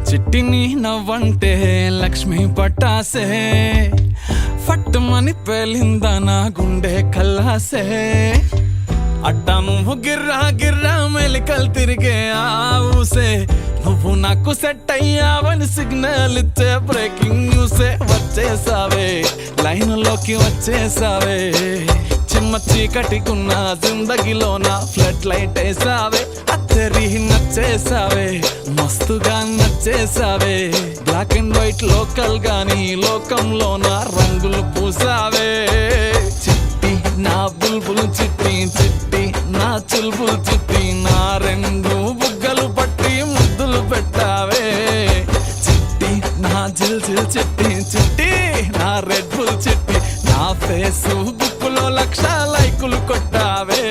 చిట్టిని నవ్వంటే లక్ష్మీ పట్టాసే ఫట్టుమని పేలిందా నా గుండె కల్లాసే అట్టా నువ్వు గిర్రా గిర్రా మెలికలు తిరిగే ఆవుసే నువ్వు నాకు సెట్ అయ్యావని సిగ్నల్ ఇచ్చే బ్రేకింగ్ న్యూసే వచ్చేసావే లైన్లోకి వచ్చేసావే చిమ్మ చీకటికున్న జిందగీలోన ఫ్లడ్ లైట్ వేసావే అత్తరి నచ్చేసావే మస్తుగా నచ్చేసావే బ్లాక్ అండ్ వైట్ లోకల్ గాని లోకంలోన రంగులు పూసావే చిట్టి నా బుల్బుల్ చిట్టి చిట్టి నా చుల్బుల్ చిట్టి నా రెండు బుగ్గలు పట్టి ముద్దులు పెట్టావే చిట్టి నా జిల్ జిల్ చిట్టి చిట్టి నా రెడ్ బుల్ చిట్టి నా ఫేస్బుక్ లో 1,00,000 లైకులు కొట్టావే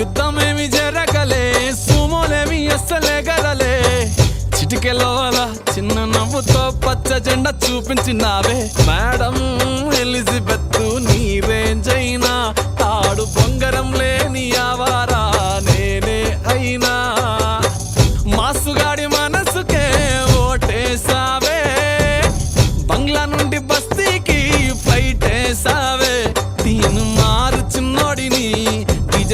యుద్ధమేమి జరగలే సుమోలేమి అస్సలే గదలే చిటికెలో అలా చిన్న నవ్వుతో పచ్చ జెండా చూపించినావే మేడం ఎలిజబెత్ నీ రేంజ్ అయినా తాడు బొంగరం లేని ఆవారా నేనే అయినా మాసుగాడి మనసుకే ఓటేసావే బంగ్లా నుండి బస్తీకి ఫ్లైట్ వేసావే దీని మారు చిన్నోడిని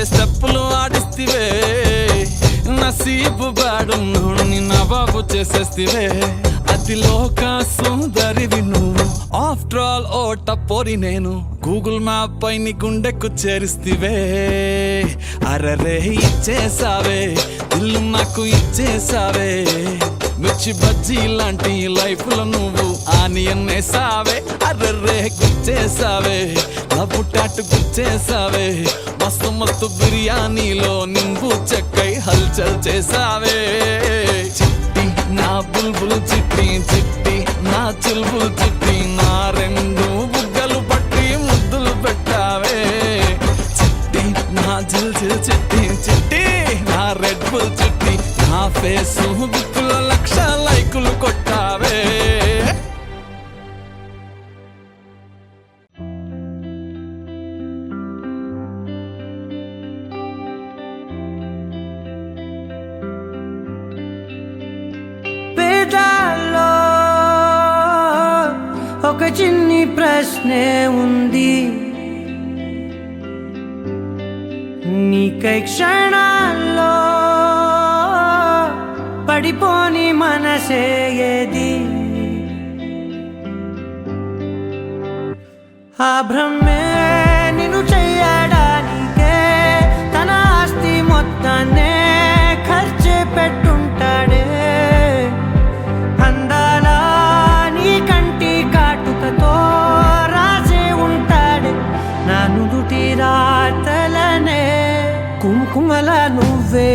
స్టెప్పులు ఆడిస్తివే నసీబు బాడుని నవాబు చేసేస్తివే అతి లోక సుందరివి నువ్వు ఆఫ్టర్ ఆల్ ఓ టపోరి నేను గూగుల్ మ్యాప్ పై నీ గుండెకు చేరిస్తివే అరరే ఇచ్చేసావే ఇల్లు నాకు ఇచ్చేసావే మిర్చి బజ్జీ లాంటి లైఫ్ లో నువ్వు ఆనియన్ వేసావే అర్రే గుచ్చేసావే లవ్వు టాటు గుచ్చేసావే మస్తు మస్తు బిర్యానీలో నింబు చెక్కై హల్చల్ చేసావే చిట్టి నా బుల్బుల్ చిట్టి చిట్టి నా చుల్బుల్ చిట్టి నా రెండు బుగ్గలు పట్టి ముద్దులు పెట్టావే చిట్టి నా జిల్ జిల్ చిట్టి చిట్టి నా రెడ్ బుల్ చిట్టి నా ఫేస్బుక్ లో 1,00,000 లైకులు కొట్టావే పేదాల్లో ఒక చిన్ని ప్రశ్నే ఉంది నీకై క్షణాల్లో పడిపోని మనసే ఏది ఆ భ్రమే నిన్ను చెయ్యడానికే తన ఆస్తి మొత్తాన్నే ఖర్చు పెట్టుంటాడే అందాల నీ కంటి కాటుకతో రాసే ఉంటాడే నా నుదుటి రాతలనే కుంకుమల నువ్వే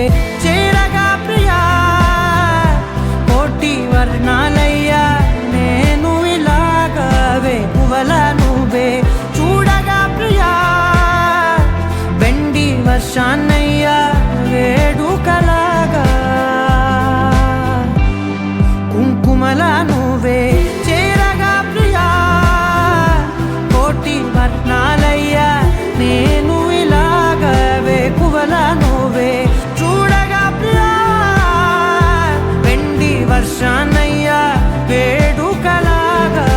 చేరగా ప్రియా కోటి వర్ణాలయ్యా నేను ఇలాగవే పువ్వల నువ్వే చూడగా ప్రియా వెండి వర్షాన్నయ్యా వేడుకలాగా కుంకుమల నువ్వే చేరగా ప్రియా కోటి వర్ణాలయ్యా నేను ఇలాగవే పువ్వల నువ్వే చూడగా ప్రియా వెండి వర్షాన్నయ్యా వేడుకలాగా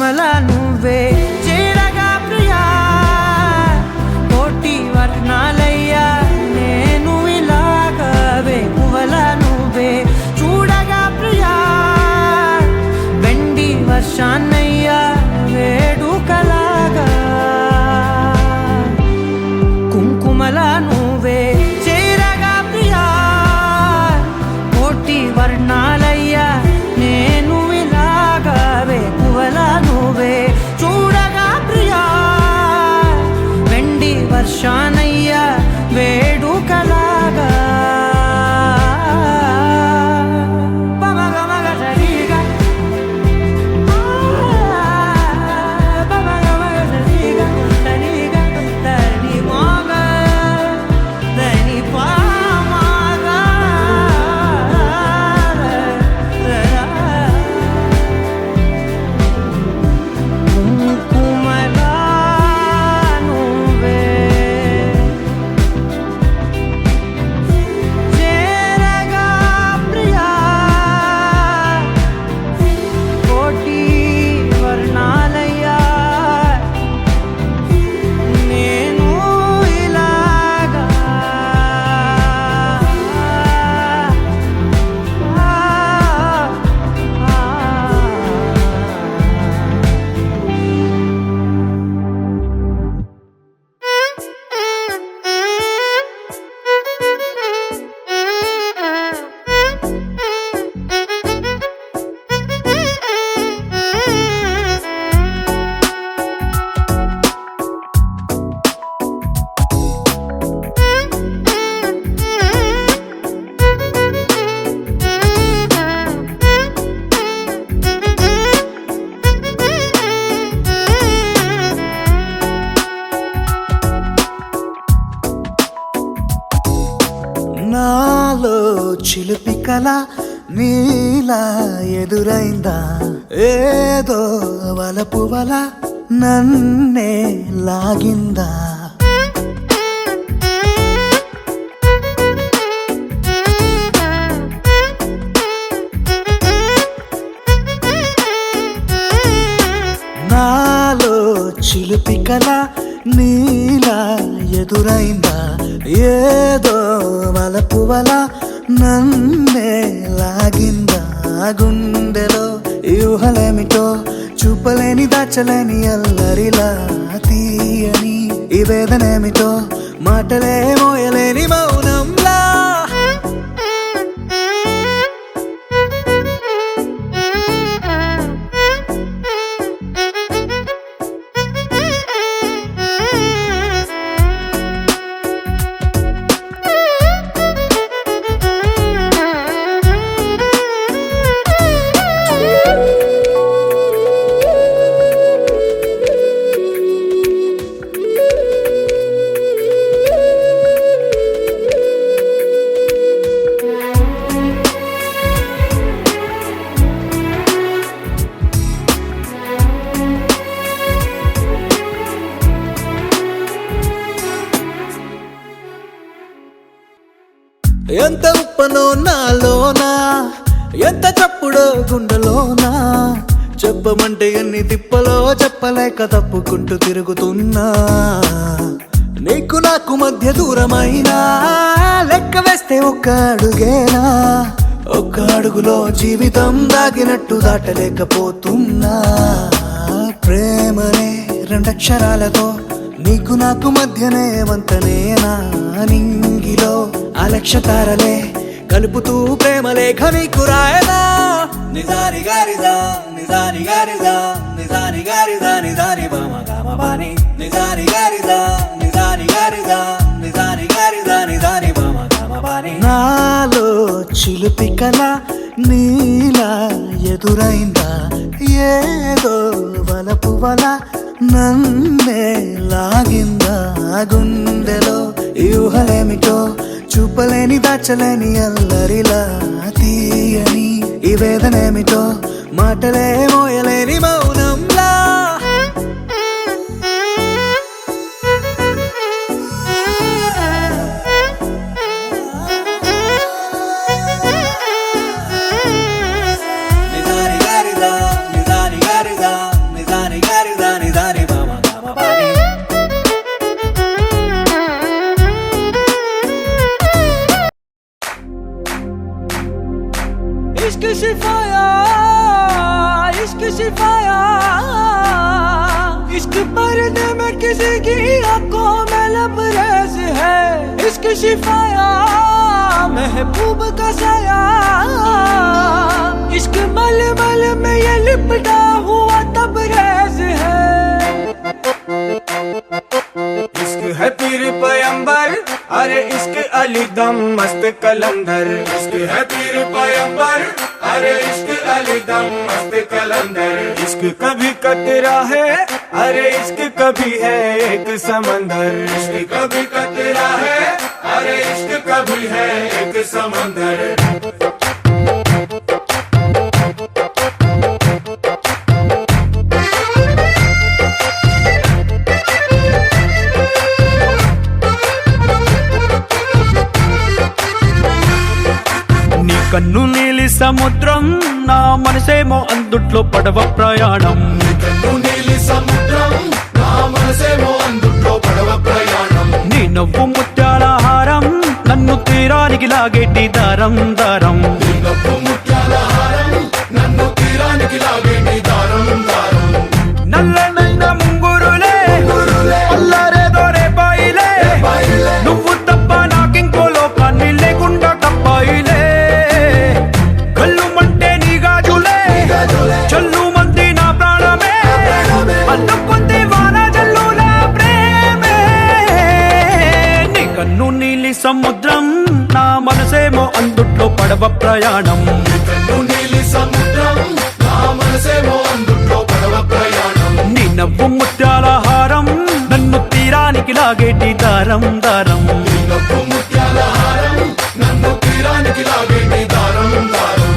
కుంకుమల నువ్వే చేరగా ప్రియా కోటి వర్ణాలయ్యా నేను ఇలాగవే పువ్వల నువ్వే చూడగా ప్రియా వెండి వర్షాన్నయ్యా వేడుకలాగా కుంకుమల నువ్వే చేరగా ప్రియా కోటి వర్ణాలయ్యా నేను ఇలాగవే పువ్వల నువ్వే చూడగా ప్రియా వెండి వర్షానయ్యా వేడుకలాగా నాలో చిలిపి కల నీలా ఎదురైందా ఏదో వలపు వల నన్నే లాగిందా నాలో చిలిపి కల నీలా ఎదురైందా ఏదో వలపు వల నన్నే లాగిందా గుండెలో యూహలేమిటో చూపలేని దాచలేని అల్లరిలా తీయని ఈ వేదనేమిటో మాటలే మోయలేని మౌనంలా ఎంత ఉప్పనో నాలోనా ఎంత చప్పుడో గుండెలోనా చెప్పమంటే ఎన్ని తిప్పలో చెప్పలేక తప్పుకుంటూ తిరుగుతున్నా నీకు నాకు మధ్య దూరమైనా లెక్క వేస్తే ఒక్క అడుగేనా ఒక్క అడుగులో జీవితం దాగినట్టు దాటలేకపోతున్నా ప్రేమనే రెండక్షరాలతో నీకు నాకు మధ్యనే వంతనేనా నింగిలో అలక్ష్య తారలే కలుపుతూ ప్రేమ లేఖ నీకు రాయదా నిజాని గారిదా నిజాని గారిదా నిజాని గారిదా నిజాని బామ గామ బాని నిజాని గారిదా నిజాని గారిదా నిజాని గారిదా నిజాని బామ గామ బాని నాలో చిలిపి కల నీలా ఎదురైందా ఏదో వలపు వల నన్నే లాగిందా గుండెలో యూహలేమిటో చూపలేని దాచలేని అల్లరిలా తీయని ఈ వేదనేమిటో మాటలే మోయలేని మౌనంలా నిజాని గారిదా నిజాని గారిదా నిజాని शिफाया इश्क शिफाया इश्क पर्दे में किसी की आंखों में लबरेज है इश्क शिफाया महबूब का साया इश्क मलमल में ये लिपटा हुआ तबरेज है इश्क है पीर पैगंबर अरे इश्क अली दम मस्त कलंदर इश्क है पीर पैगंबर अरे इश्क अली दम मस्त कलंदर इश्क कभी कतरा है अरे इश्क कभी है एक समंदर इश्क कभी कतरा है अरे इश्क कभी है एक समंदर కన్ను నీలి సముద్రం నా మనసేమో అందుట్లో పడవ ప్రయాణం కన్ను నీలి సముద్రం నా మనసేమో అందుట్లో పడవ ప్రయాణం నీ నవ్వు ముత్యాల హారం నన్ను తీరానికి లాగేటి దారం దారం నీ నవ్వు ముత్యాల హారం నన్ను తీరానికి లాగేటి దారం దారం నల్లనైన ముంగురులే అల్లారేదో రేపాయిలే నువ్వు తప్ప నాకింకో లోకాన్ని లేకుండా కప్పాయిలే కళ్ళు మంటే నీ గాజులే చల్లు మంది నా ప్రాణమే అల్లుకుంది వాన జల్లుల ప్రేమే నీ కన్ను నీలి సముద్రం నా మనసేమో అందుట్లో పడవ ప్రయాణం కన్ను నీలి సముద్రం నా మనసేమో అందుట్లో పడవ ప్రయాణం నీ నవ్వు ముత్యాల హారం నన్ను తీరానికి లాగేటి దారం దారం నీ నవ్వు ముత్యాల హారం నన్ను తీరానికి లాగేటి దారం దారం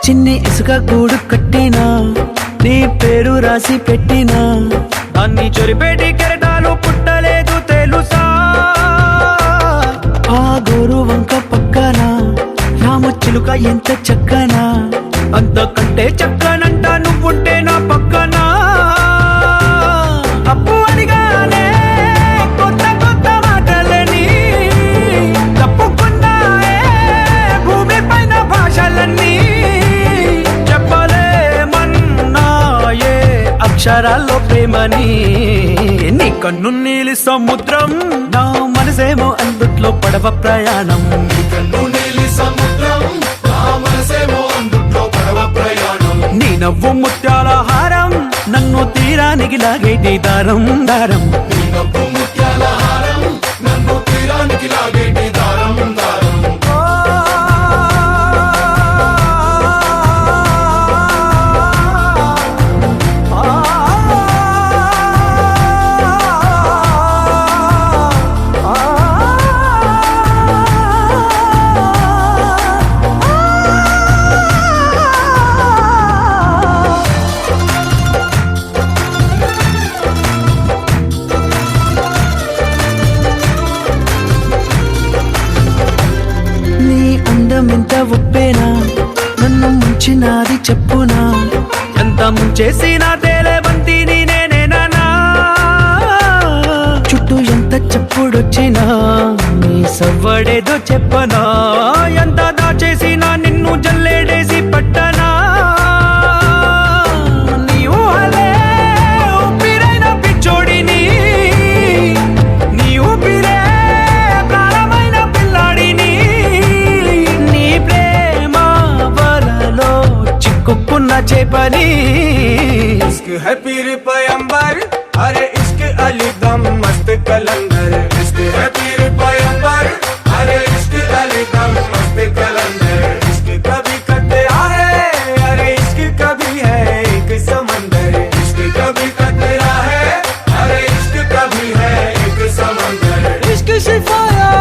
చిన్ని ఇసుక గూడు కట్టినా నీ పేరు రాసి పెట్టినా దాన్ని చొరిపేటి కెరటాలు పుట్టలేదు తెలుసా ఆ గోరు వంక పక్కన రామచిలుక ఎంత చక్కనా అంతకంటే చక్కనంట నువ్వుంటే నా పక్కన అప్పు అడిగానే కొత్త కొత్త మాటలని తప్పుకున్నాయే భూమి పైన భాషలన్నీ చెప్పలేమన్నాయే అక్షరాల్లో ప్రేమని నీ కన్ను నీలి సముద్రం నా మనసేమో అందుట్లో పడవ ప్రయాణం కన్ను నీలి సముద్రం నా మనసేమో అందుట్లో పడవ ప్రయాణం నీ నవ్వు ముత్యాల హారం నన్ను తీరానికి లాగేటి దారం దారం నీ నవ్వు ముత్యాల హారం నన్ను తీరానికి లాగేటి దారం దారం నీ అందం ఎంత ఒప్పేనా నన్ను ముంచినాది చెప్పునా ఎంత ముంచేసినా తేలేబంతిని నేనేనా చుట్టూ ఎంత చెప్పుడొచ్చినా నీ సవ్వడేదో చెప్పనా ఎంత దాచేసినా నిన్ను జల్లేడేసి పట్టనా నీ ఊహలే ఊపిరైన పిచ్చోడిని నీ ఊపిరే ప్రాణమైన పిల్లాడిని నీ ప్రేమ వలలో చిక్కుకున్న చేపని इश्क है पीर पैगंबर अरे इश्क अली दम मस्त कलंदर इश्क है पीर पैगंबर अरे इश्क अली दम मस्त कलंदर इश्क कभी कतरा है अरे इश्क कभी है एक समंदर इश्क कभी कतरा है अरे इश्क कभी है एक समंदर इश्क शिफाया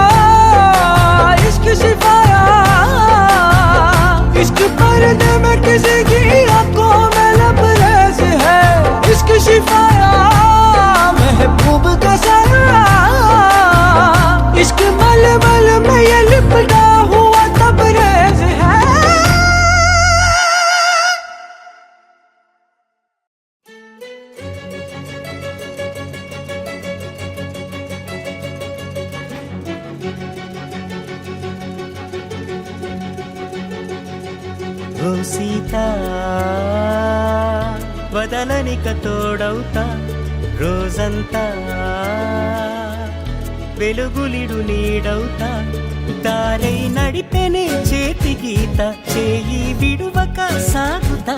इश्क पर्दे में किसी की आंखों में लबरेज है इश्क शिफाया महबूब का साया ఓ సీత వదలనిక తోడవుతా రోజంతా వెలుగులిడు నీడవుతా దారై నడిపెనే చేతి గీత చేయి విడువక సాగుతా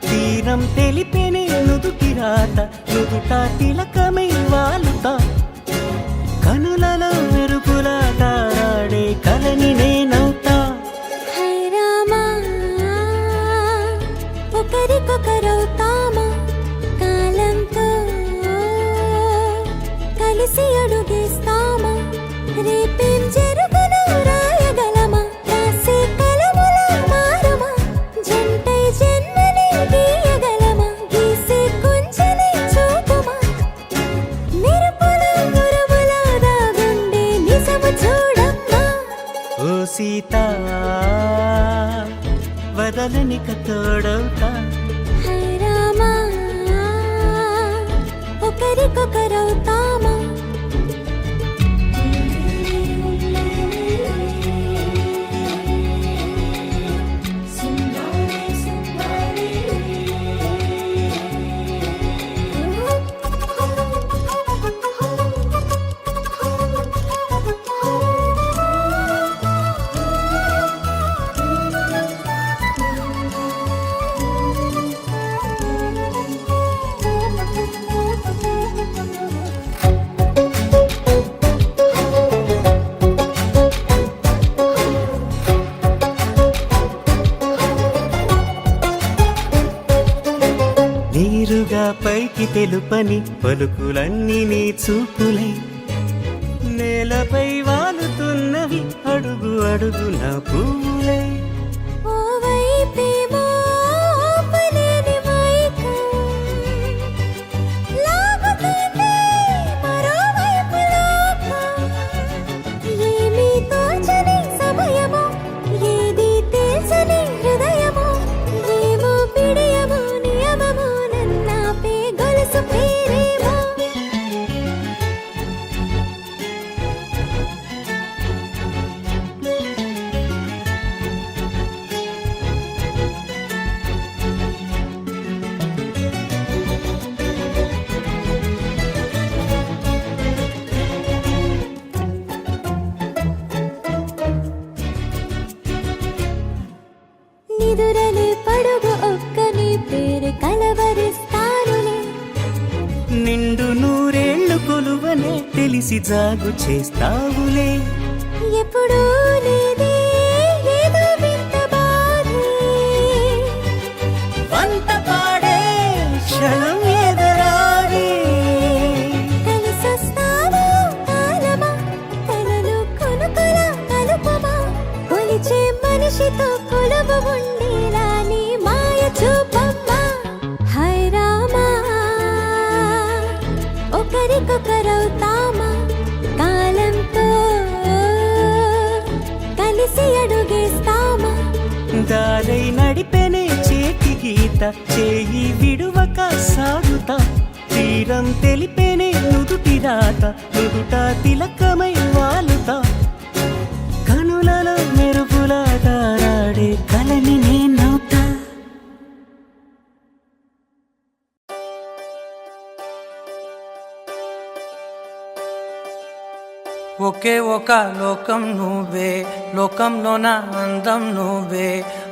తీరం తెలిపెనే నుదుటి రాత నుదుట తిలకమై వాలుతా కనులలో మెరుపులా తారాడే కలని నేనవుతా హై రామా ఒకరికొకరవుతామా కాలంతో కలిసి అడుగేస్తామా రేపేం జరుగునో రాయగలమా రాసే కలముల మారమా జంటై జన్మని గీయగలమా గీసే కొంచెని చూపుమా మెరుపుల గురువుల దాగుండే నిజము చూడమ్మా ఓ సీత వదలనిక తోడవుతా హై రామా ఒకరికొకరవుతామా నీరుగా పైకి తెలుపని పలుకులన్నీ నీ చూపులై నేలపై వాలుతున్నవి అడుగు అడుగు నా పూలై ఓ వైపేమో ఆపలేని మైకం లాగుతుంది మరోవైపు లోకం ఏమీ తోచని సమయమో ఏది తేల్చని హృదయమో ఏమో పిడియమో నియమమో నన్నాపే గొలుసు పేరేమో నిదురలే పడుగు ఒక్క నీ పేరు కలవరిస్తానులే నిండు నూరేళ్లు కొలువనే తెలిసి జాగు చేస్తావులే ఎప్పుడూ లేదే ఏదో వింత బాధే వంత పాడే క్షణం ఎదరాడే కలిసొస్తావో కాలమా కలలు కొనుకల కలుపమా కొలిచే మనిషితో కొలువు ఉండేలా నీ మాయ చూపమ్మా హై రామా ఒకరికొకరవుతామా కాలంతో కలిసి అడుగేస్తామా దారై నడిపెనే చేతి గీత చేయి విడువక సాగుతా తీరం తెలిపెనే నుదుటి రాత నుదుట తిలకమై వాలుతా కనులలో మెరుపులా తారాడే కలని నేనవుతా ఒకే ఒక లోకం నువ్వే లోకంలోన అందం నువ్వే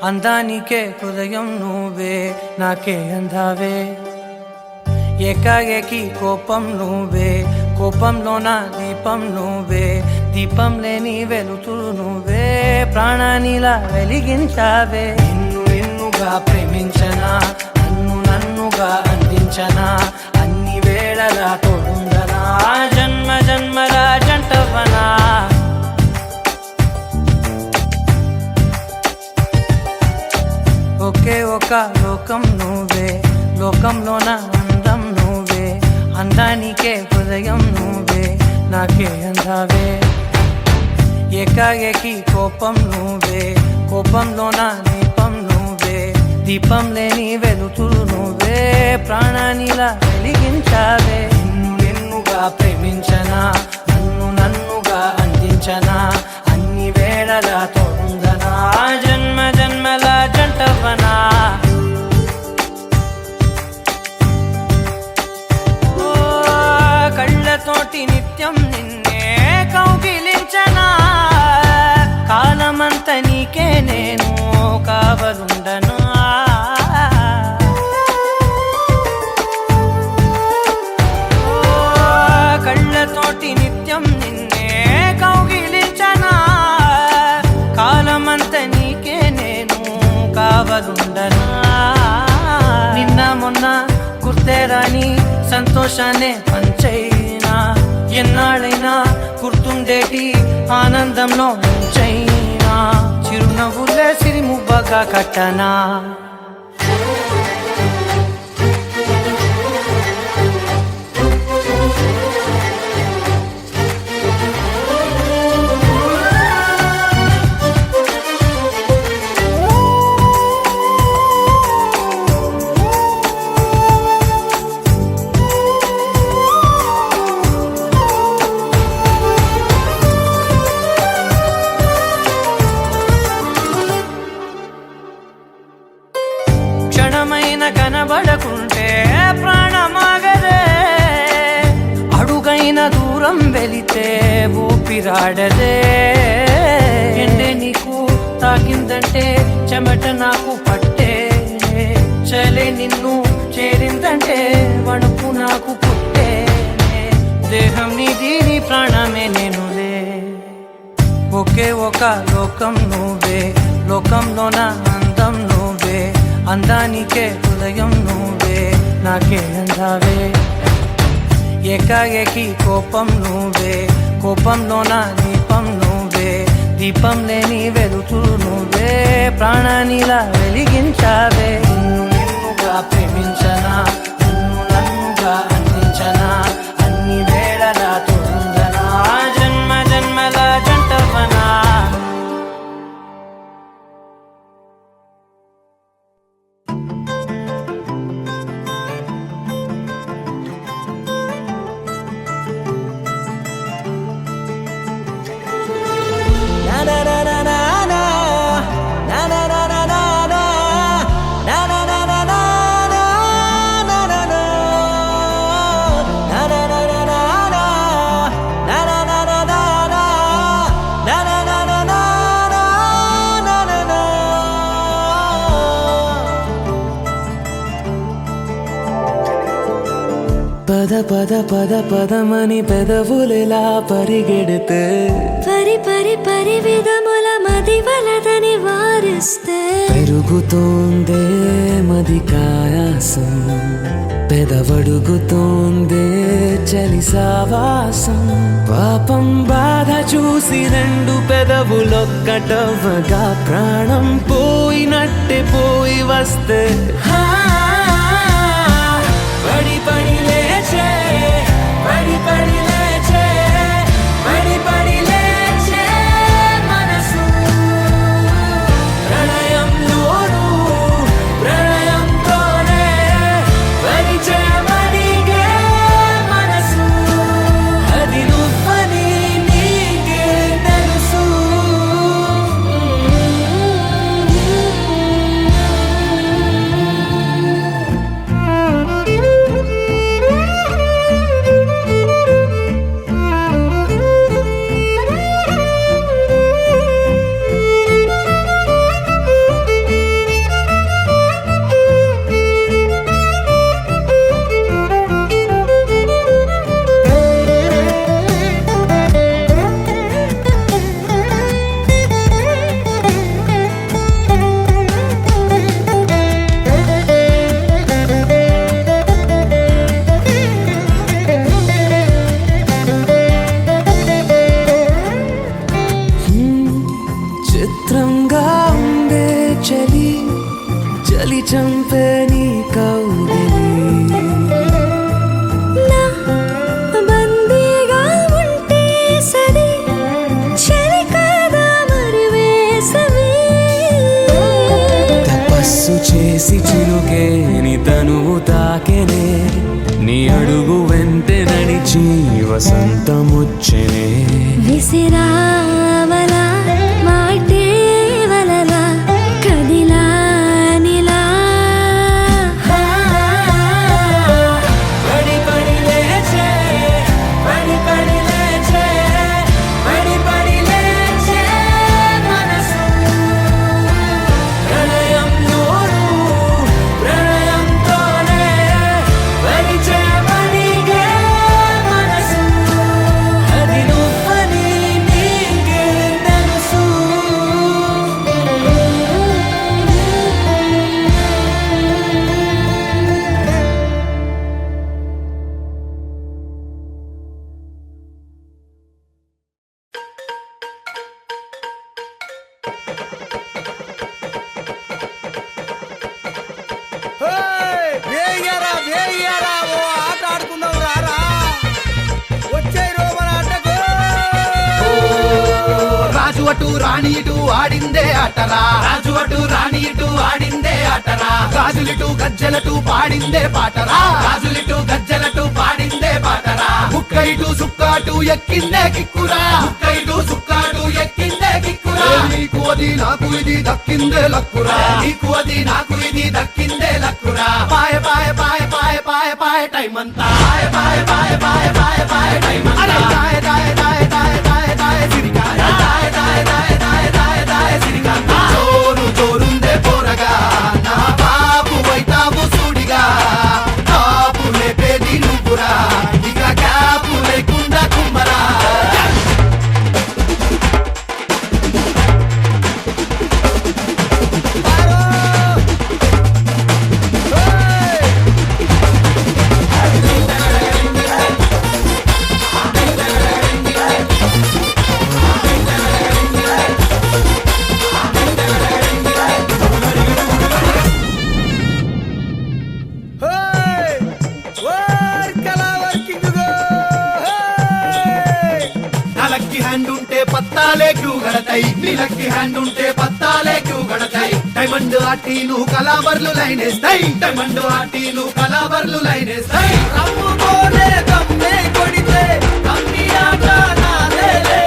అందానికే హృదయం నువ్వే నాకే అందావే ఏకాఏకి కోపం నువ్వే కోపంలోన దీపం నువ్వే దీపం లేని వెలుతురు నువ్వే ప్రాణానిలా వెలిగించావే నిన్ను నిన్నుగా ప్రేమించనా నన్నుగా అందించనా అన్ని వేళలా తోడుందనా జన్మ జన్మల జంటవనా ఒకే ఒక లోకం నువ్వే లోకంలోన అందం నువ్వే అందానికే హృదయం నువ్వే నాకే అందావే ఏకాఏకి కోపం నువ్వే కోపంలోన దీపం నువ్వే దీపం లేని వెలుతురు నువ్వే ప్రాణానిలా వెలిగించావే నిన్ను నిన్నుగా ప్రేమించనా నన్నుగా అందించనా అన్ని వేళ వేళలా తోడుందనా జన్మ జన్మల జంటవనా ఓ కళ్ళతోటి నిత్యం నిన్నే కౌగిలించనా కాలమంత నీకే నేను కావలుండను కళ్ళతోటి నిత్యం నిన్నే కౌగిలించనా కాలమంత నీకే నేను కావలుండనా నిన్న మొన్న గుర్తేరాని సంతోషాన్ని పంచైనా ఎన్నాళ్ళైనా గుర్తుండేటి ఆనందంలో ముంచైనా చిరునవ్వులే సిరిముబ్బగా కట్టనా క్షణమైన కనబడకుంటే ప్రాణమాగదే అడుగైన దూరం వెళితే ఊపిరాడదే ఎండే నీకు తాకిందంటే చెమట నాకు పట్టే చలే నిన్ను చేరిందంటే వణుకు నాకు పుట్టే దేహం నీది నీ ప్రాణమే నేనులే ఒకే ఒక లోకం నువ్వే లోకంలోన అందం నువ్వే అందానికే ఉదయం నువ్వే నాకే అందావే ఏకాఏకి కోపం నువ్వే కోపంలోన దీపం నువ్వే దీపం లేని వెలుతురు నువ్వే ప్రాణానిలా వెలిగించావే నిన్నుగా ప్రేమించనా నిన్ను నన్నుగా అందించనా అన్ని వేళలా తోడుందనా జన్మ జన్మల జంటవనా పద పద పద పదమని పెదవులెలా పరిగెడితే పరి పరి పరి విధముల మది వలదని వారిస్తే పెరుగుతోందే మది కాయాసం పెదవడుగుతోందే చలి సావాసం పాపం బాధ చూసి రెండు పెదవులొక్కటవ్వగా ప్రాణం పోయినట్టే పోయి వస్తే పడి పడి లేచే పడి పడి లేచే పడి పడి లేచే మనసు ప్రణయంలోను ప్రణయంతోనే పరిచయమడిగే మనసు అది నువ్వని నీకే తెలుసు చిత్రంగా ఉండే చలి చలి చంపే నీ కౌగిలి నా బందీగా ఉంటే సరి చలి కాదా మరి వేసవి తపస్సు చేసి చిలుకే నీ తనువు తాకెనే నీ అడుగు వెంటే నడిచి వసంతముచ్చెనే విసిరావలా మా అటు రాణి ఇటు ఆడిందే ఆటరా, రాజు అటు రాణి ఇటు ఆడిందే ఆటరా, గాజులిటు గజ్జలటు పాడిందే పాటరా, గాజులిటు గజ్జలటు పాడిందే పాటరా, ముక్క ఇటు సుక్కాటు ఎక్కిందే కిక్కురా, ముక్క ఇటు సుక్కాటు ఎక్కిందే కిక్కురా, నీకు అది నాకు ఇది దక్కిందే లక్కురా, నీకు అది నాకు ఇది దక్కిందే లక్కురా, పాయ పాయ పాయ పాయ పాయ పాయ టైం అంతా పాయ పాయ పాయ పాయ పాయ పాయ టైం అంతా దాయ దాయ దాయ దాయ దాయ దాయ సిరికాయ దాయ దాయ దాయ దాయ దాయ దాయ సిరికాయ జోరు జోరుందే పోరగా నా బాబు వైతావు సూడిగా కాపు లేపేది నువ్వురా ఇక కాపు లేకుండా కుమ్మరా లక్కీ హ్యాండ్ ఉంటే పత్తాలే క్యూ గడతాయి, నీ లక్కీ హ్యాండ్ ఉంటే పత్తాలే క్యూ గడతాయి, డైమండ్ ఆటీలు కలాబర్లు లైనేస్తాయి, డైమండ్ ఆటీలు కలాబర్లు లైనేస్తాయి, రమ్ముకోలే కమ్మే కొడితే కమ్మి ఆట నాదేలే,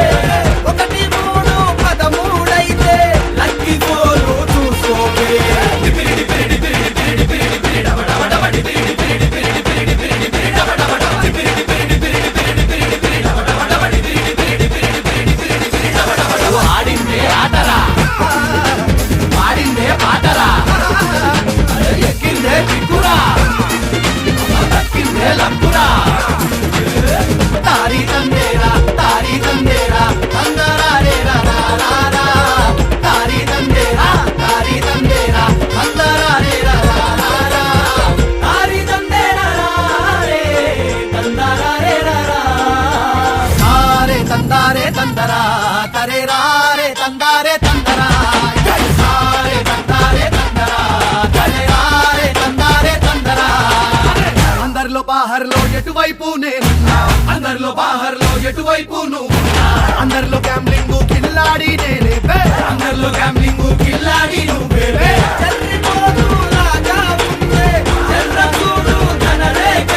1 3 13 అయితే లక్కీ గోలు చూసుకోవే ఆడిందే ఆటరా పాడిందే పాటరా ఎక్కిందే చిక్కురా దక్కిందే లక్కురా తారీ తందేరా అందరా రే రా రా తారీ తందేరా అందరా రే రా రా తారీ తందేరా రే తందరా రే రా సారే తందారే తందరా తరే రారే తందారే తందరా సారే తందారే తందరా తరే రారే తందారే తందరా అందరిలో బాహర్లో ఎటువైపు నేనున్నా, అందరిలో బాహర్లో ఎటువైపు నువ్వున్నా, అందరిలో గ్యాంబ్లింగ్ కిల్లాడి నేనే అందరిలో గ్యాంబ్లింగ్ కిల్లాడి నువ్వే చెర్రిపోతూ రాజా ముందే చెర్ర చూడు ధనరేఖ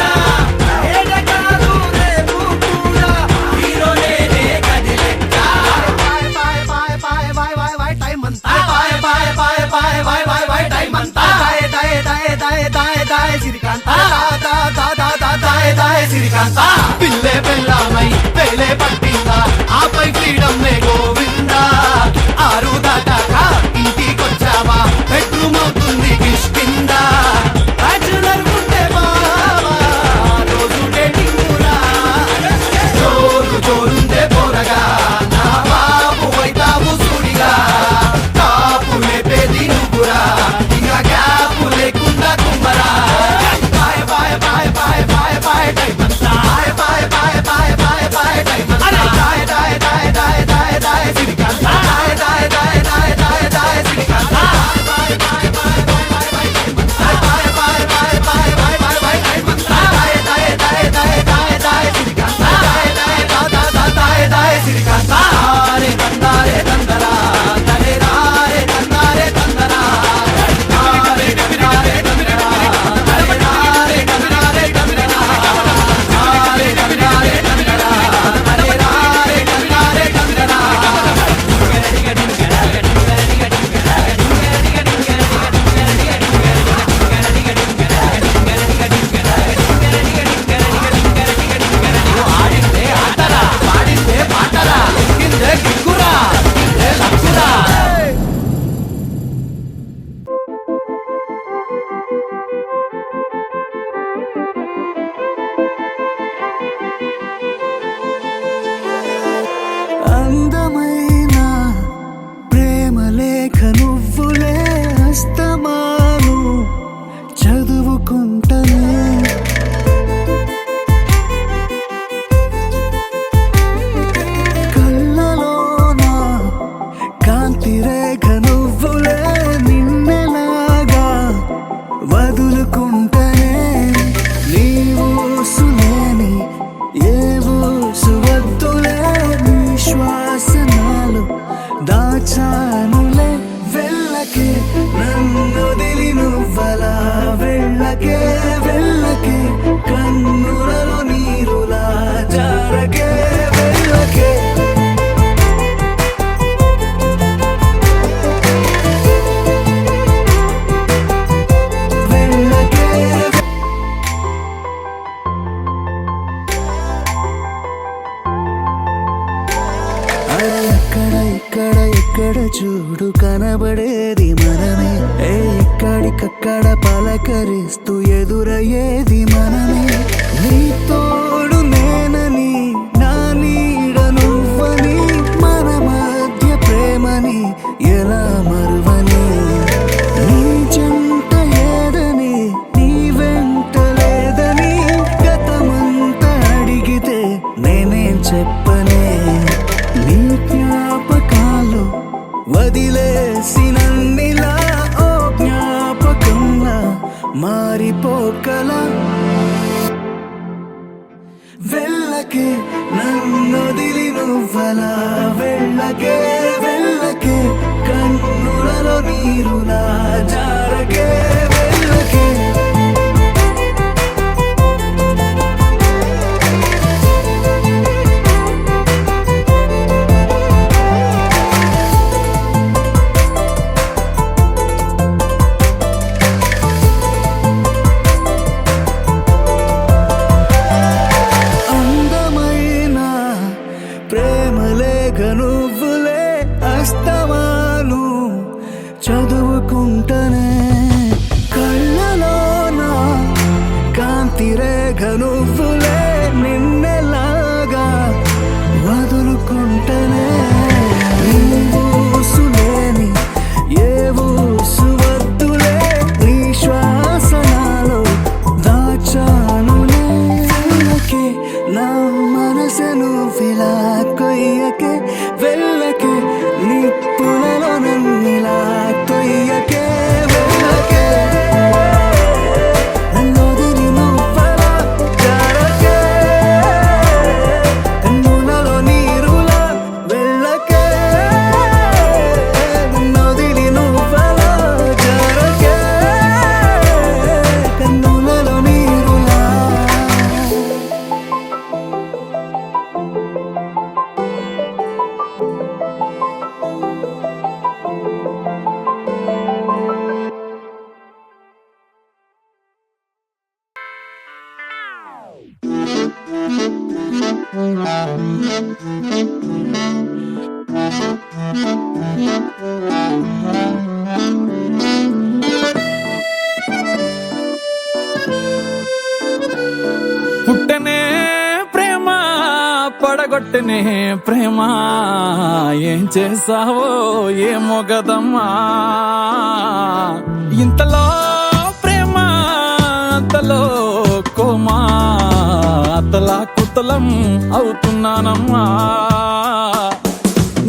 ఏడగాదు రేపు కూడా హీరో నేనే గది లెక్క పాయ పాయ పాయ పాయ పాయ పాయ పాయ టైం అంతా పాయ పాయ పాయ పాయ పాయ పాయ పాయ టైం అంతా దాయ దాయ దాయ దాయ దాయ దాయ సిరికాంత దా దా దా దా దాయ దాయ సిరికాంత పిల్లే పెళ్ళామై పేలే పట్టిందా ఆపై ఫ్రీడమ్ నే గోవిందా ఆరు దాటాక ఇంటికొచ్చావా బెడ్రూమ్ అవుతుంది కిష్కిందా బ్యాచులర్ ఉంటే బావా రోజు డేటింగురా జోరు జోరుందే పోరగా నా బాబు వైతావు సూడిగా కాపు లేపేది నువ్వురా ఇక గ్యాపు లేకుండా కుమ్మరా పాయ పాయ పాయ పాయ పాయ పాయ టైం అంతా పాయ పాయ పాయ పాయ పాయ పాయ టైం అంతా దాయ దాయ ఎక్కడ చూడు కనబడేది మనమే ఎక్కడికక్కడ పలకరిస్తూ ఎదురయ్యేది మనమే నీ తోడు నేనని నా నీడ నువ్వని మన మధ్య ప్రేమని ఎలా మరువని నీ చెంత ఏదని నీ వెంట లేదని గతమంతా అడిగితే నేనేం చెప్పనే నీ జ్ఞాపకాలు వదిలేసినన్నిలా ఓ జ్ఞాపకంలా మారిపోకలా వెళ్ళకే నన్నొదిలి నువ్వలా వెళ్ళకే వెళ్ళకే కన్నులలో నీరులా జారకే వెళ్ళకే అందమైన ప్రేమలేఖ నువ్వులే అస్తమాను చదువుకుంటనే కళ్ళలోన కాంతి రేఖ నువ్వులే నిన్నెలాగా వదులుకుంటనే ఊసులేని ఏ ఊసు వద్దులే నీ శ్వాసనాలో దాచానులే వెళ్ళకే నా మనసును ఫిలా కొయ్యకే వెళ్ళకే నిప్పులలో నన్నిలా తొయ్యకే వెళ్ళకే నన్నొదిలి నువ్వలా జారకే కన్నులలో నీరులా వెళ్ళకే నన్నొదిలి నువ్వలా జారకే కన్నులలో నీరులా పుట్టనే ప్రేమ పడగొట్టనే ప్రేమ ఏం చేసావో ఏమో గదమ్మా ఇంతలో ప్రేమ అంతలో కోమా అతలా కుతలం అవుతున్నానమ్మా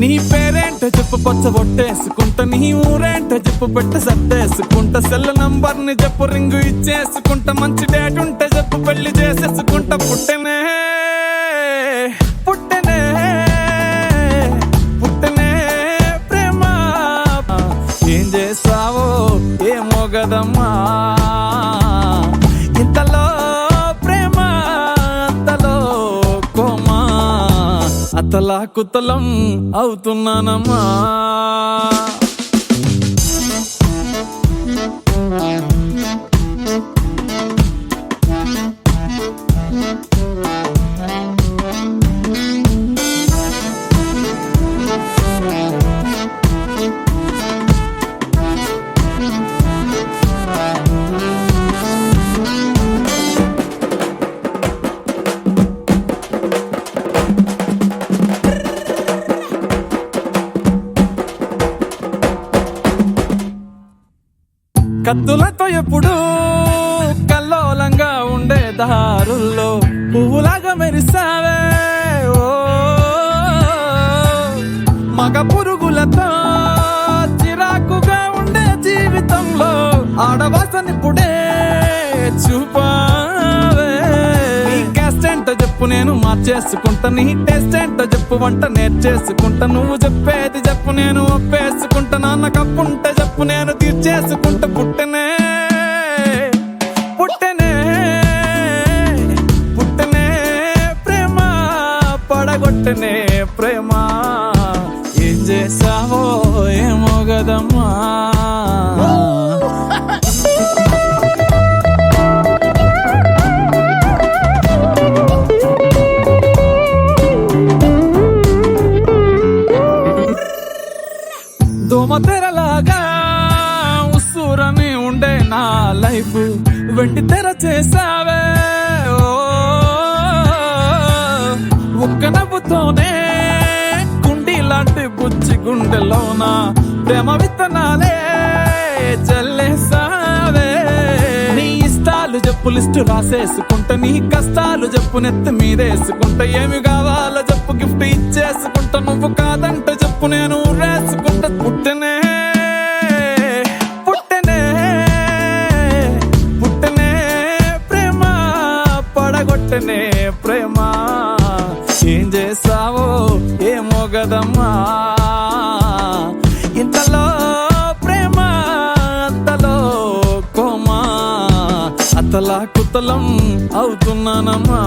నీ పేరేంటో చెప్పు పచ్చ ఒట్టేసుకుంటా నీ ఊరేంటో చెప్పు పెట్ట సర్దేసుకుంటా సెల్ నంబర్ ని చెప్పు రింగు ఇచ్చేసుకుంటా మంచి డేట్ ఉంటే చెప్పు పెళ్లి చేసేసుకుంటా పుట్టనే పుట్టనే పుట్టనే ప్రేమ ఏం చేసావో ఏమో గదమ్మా ఇంతలో ప్రేమ అంతలో కోమా అతలా కుతలం అవుతున్నానమ్మా కత్తులతో ఎప్పుడు కల్లోలంగా ఉండే దారుల్లో పువ్వులాగా మెరిసావే ఓ మగ పురుగులతో చిరాకుగా ఉండే జీవితంలో ఆడవాసనిప్పుడే చూపావే నీ క్యాస్ట్ ఏంటో చెప్పు నేను మార్చేసుకుంటా నీ టేస్ట్ ఏంటో చెప్పు వంట నేర్చేసుకుంటా నువ్వు చెప్పేది చెప్పు నేను ఒప్పేసుకుంటా నాన్న కప్పుంటే చెప్పు నేను తీర్చేసుకుంటా పుట్టనే పుట్టనే పుట్టనే ప్రేమ పడగొట్టనే ప్రేమ ఏం చేసావో ఏమో గదమ్మా లిస్ట్ రాసేసుకుంటా, నీ కష్టాలు చెప్పు నెత్తి మీదేసుకుంటా, ఏమి కావాలో చెప్పు గిఫ్ట్ ఇచ్చేసుకుంటా, నువ్వు కాదంటే చెప్పు నేను రేసుకుంటా. పుట్టనే పుట్టనే పుట్టనే ప్రేమ, పడగొట్టనే ప్రేమ, ఏం చేసావో ఏమో గదమ్మా, ఇంతలో ప్రేమ అంతలో కోమా, అతలా కుతలం అవుతున్నానమ్మా.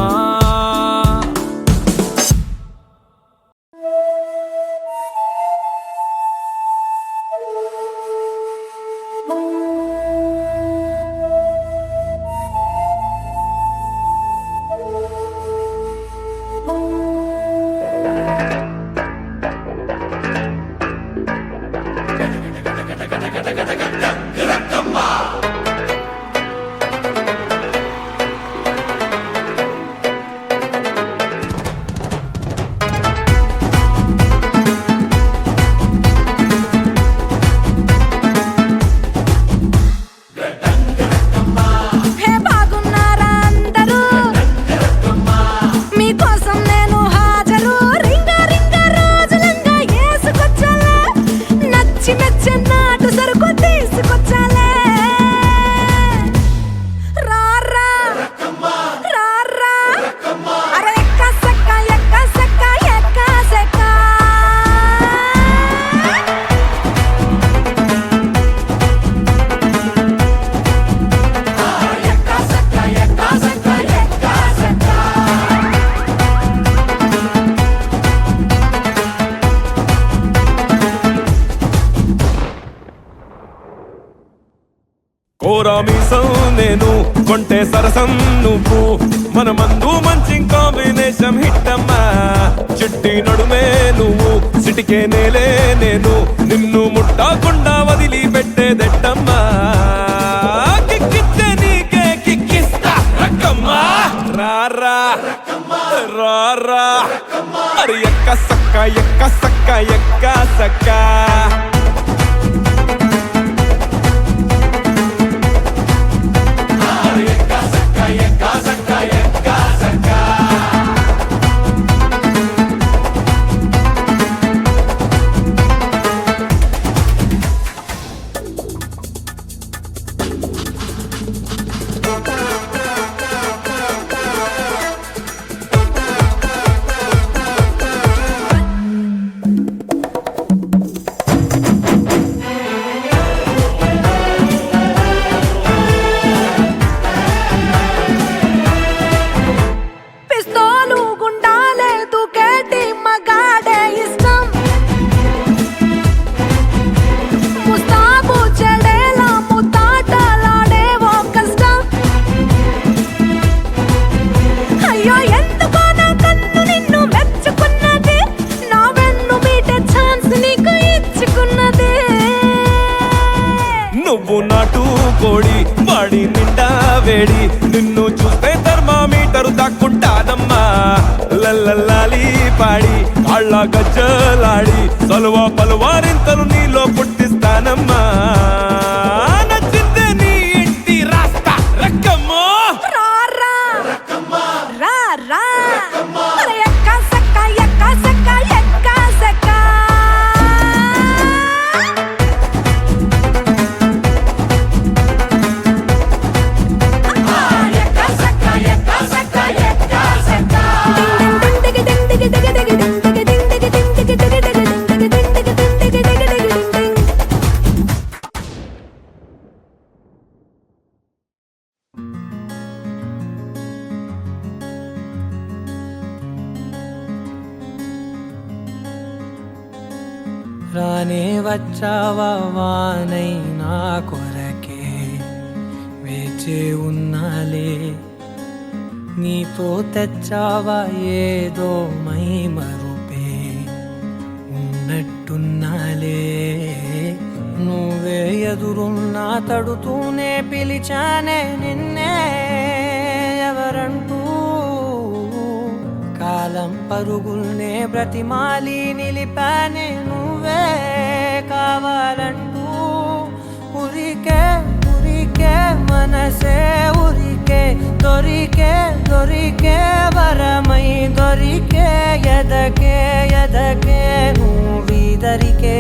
హే బాగున్నారా అందరూ, మీకోసం నేను హాజరు, రింగా రింగా రోజులంగా ఏసుకొచ్చాలే, నచ్చి మెచ్చి నాటు సరుకు తీసుకొచ్చాలే. రారా రారా, అరే ఎక్క సెక్క ఎక్క సెక్క ఎక్క సెక్క. కోరామీసం నేను కొంటే సరసం నువ్వు, మన మందు మంచి కాంబినేషన్ హిట్టమ్మా, చిట్టి నడుమే నువ్వు సిటికే నేలే నేను, నిన్ను ముట్టకుండా వదిలి పెట్టేదెట్టమ్మా, కిక్కిస్తే నీకే కిక్కిస్తా రక్కమ్మా, రారా రారా, అరే ఎక్క సక్క ఎక్క సక్క ఎక్క సక్క. పిస్తోలు గుండాలే దూకేటి మగాడే ఇష్టం, ముస్తాబు చెడేలా ముతాటలాడేవో కష్టం. అయ్యో ఎందుకో నా కన్ను నిన్ను మెచ్చుకున్నది, నా వెన్ను మీటే ఛాన్స్ నీకు ఇచ్చుకున్నది. నువ్వు నాటు కోడి వాడి నిండా వేడి, నిన్ను చూస్తే థర్మామీటరు దాక్కుంటానమ్మా, లల్లల్లాలి పాడి కాళ్ళ గజ్జలాడి సలువా పలువారింతలు నీలో పుట్టిస్తానమ్మా, నచ్చిందే నీ ఇంటి రాస్తా రక్కమ్మో. రారా రారా, అరే ఎక్క సెక్క ఎక్క సెక్క ఎక్క సెక్క. రానే వచ్చావా వానై నా కొరకే వేచే ఉన్నాలే, నీతో తెచ్చావా ఏదో మై మరుపే ఉన్నట్టున్నాలే, నువ్వే ఎదురున్నా తడుతూనే పిలిచానే నిన్నే ఎవరంటూ, కాలం పరుగుల్నే బ్రతిమాలి నిలిపానే నువ్వే కావాలంటూ, ఉరికే ఉరికే మనసే ఉరికే దొరికే దొరికే వరమై దొరికే ఎదకే ఎదకే నువ్విదరికే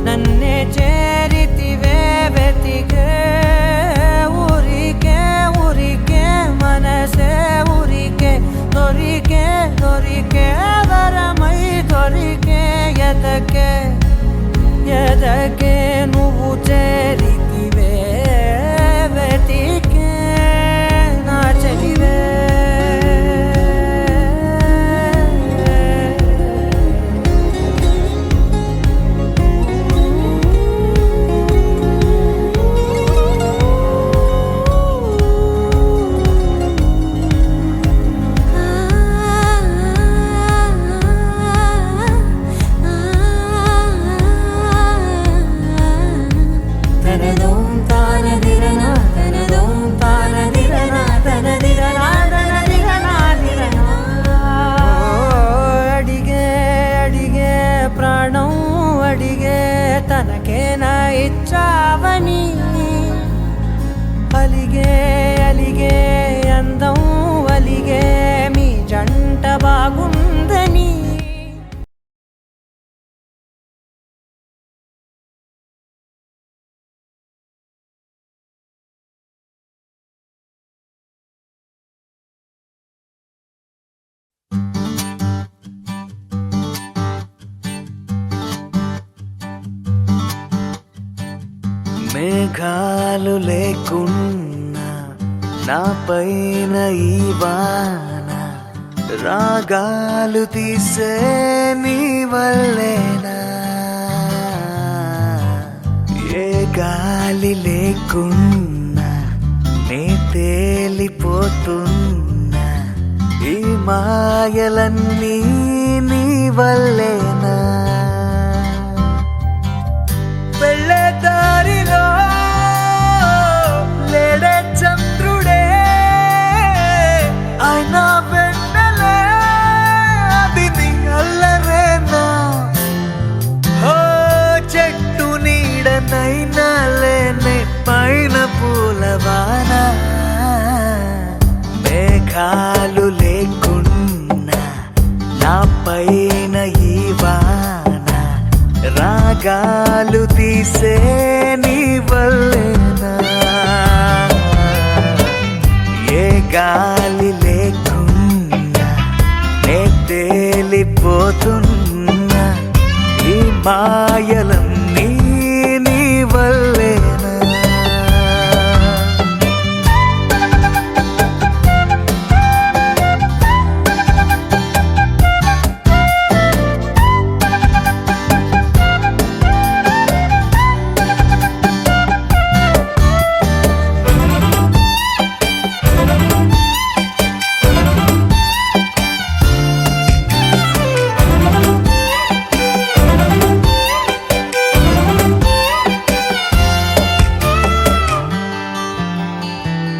నన్నే చేరితివే వెతికే ఊరికే ఊరికే మనసే ఊరికే దొరికే దొరికే వరమై దొరికే ఎదకే ఎదకే నువ్వు చేరితివే వెతికే నా చెలివే తనదోం తానదిరనా తనదోం తానదిరనా తనదిరనా తనదిరనా దిరనా అడిగే అడిగే ప్రాణం అడిగే తనకేనా ఇచ్చావని అలిగే అలిగే అందం అలిగే మీ జంట బాగుందని మేఘాలు లేకున్నా నా పైన ఈ వాన రాగాలు తీసే నీ వల్లేనా ఏ గాలి లేకున్నా నే తేలిపోతున్నా ఈ మాయలన్నీ నీ వల్లేనా వెళ్ళే దారిలో లేడే చంద్రుడే అయినా వెన్నెలే అది నీ అల్లరేనా ఓ చెట్టు నీడనైనా లేనే పైన పూలవాన మేఘాలు లేకున్నా నా పైన ఈ వాన రాగాలు తీసే నీ వల్లేనా ఏ గాలి లేకున్నా నే తేలిపోతున్నా ఈ మాయలన్నీ నీ వల్లేనా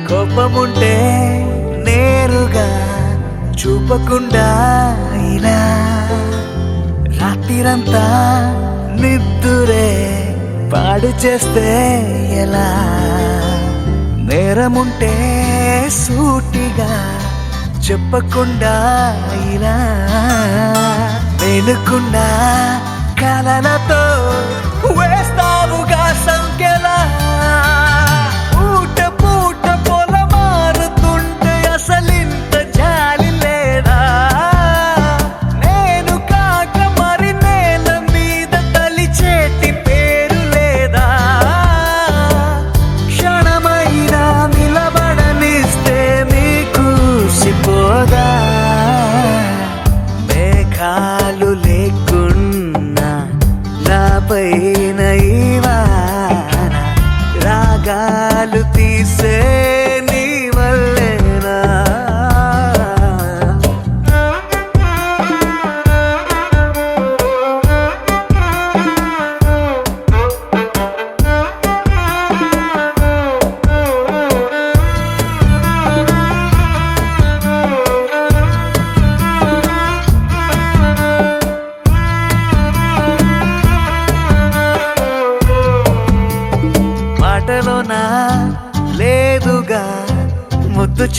కోపముంటే నేరుగా చూపకుండా ఇలా రాత్రిరంతా నిద్దురే పాడు చేస్తే ఎలా నేరముంటే సూటిగా చెప్పకుండా ఇలా వెలుకుండా కలలతో వేస్తావుగా సంఖ్యలా పూట పొల మారుతుంటే అసలింత జాలి లేదా నేను కాక మరి నేల మీద తలిచేటి పేరు లేదా క్షణమైనా నిలబడనిస్తే మీకు సిపోదా మేఘాలు లేకున్నా నా పైన ఈ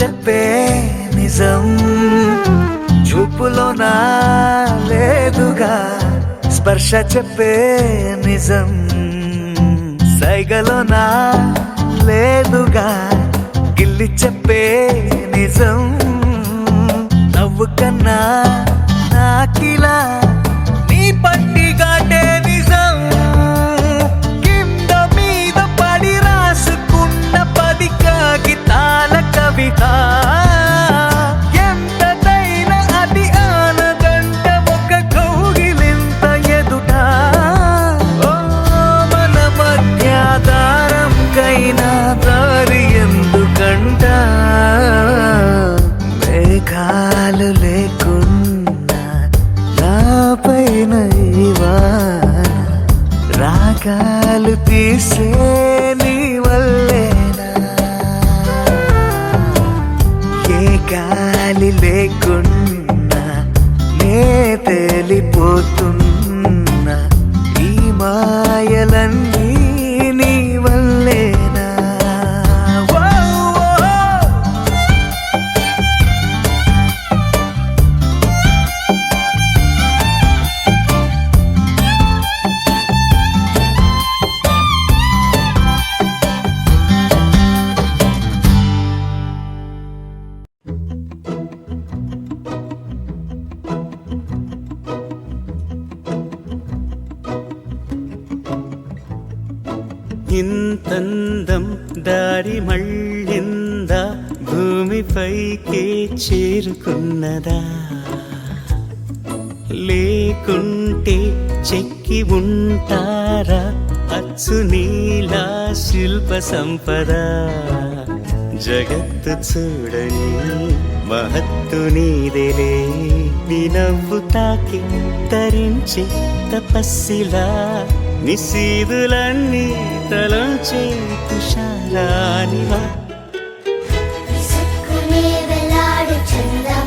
చెప్పే నిజం చూపులోనా లేదుగా స్పర్శ చెప్పే నిజం సైగలోనా లేదుగా గిల్లి చెప్పే నిజం నవ్వు కన్నా నాకిలా నీ పట్టిగాటే నిజం కింద మీద పడి రాసుకున్న 10 కాగితాల కవిత ఎంతదైనా అది ఆనదంట ఒక కౌగిలింత ఎదుట ఓ మన మధ్య దారంకైనా దారి ఎందుకంట మేఘాలు లేకున్నా నాపైన ఈ వాన రాగాలు తీసే నీ వల్లేనా ఏ గాలి లేకున్నా నే తేలిపోతున్నా ఈ మాయలన్నీ నీ వల్లేనా ఓ, ఓ. ఇంతందం దారి మళ్ళిందా భూమిపైకే చేరుకున్నదా లేకుంటే చెక్కి ఉంటారా అచ్చు నీలా శిల్ప సంపద జగత్తు చూడని మహత్తు నీదేలే నీ నవ్వు తాకి తరించి తపస్సిలా నిశీదులన్నీ తలంచే తుషారానివా విసుక్కునే వెలాడు చందా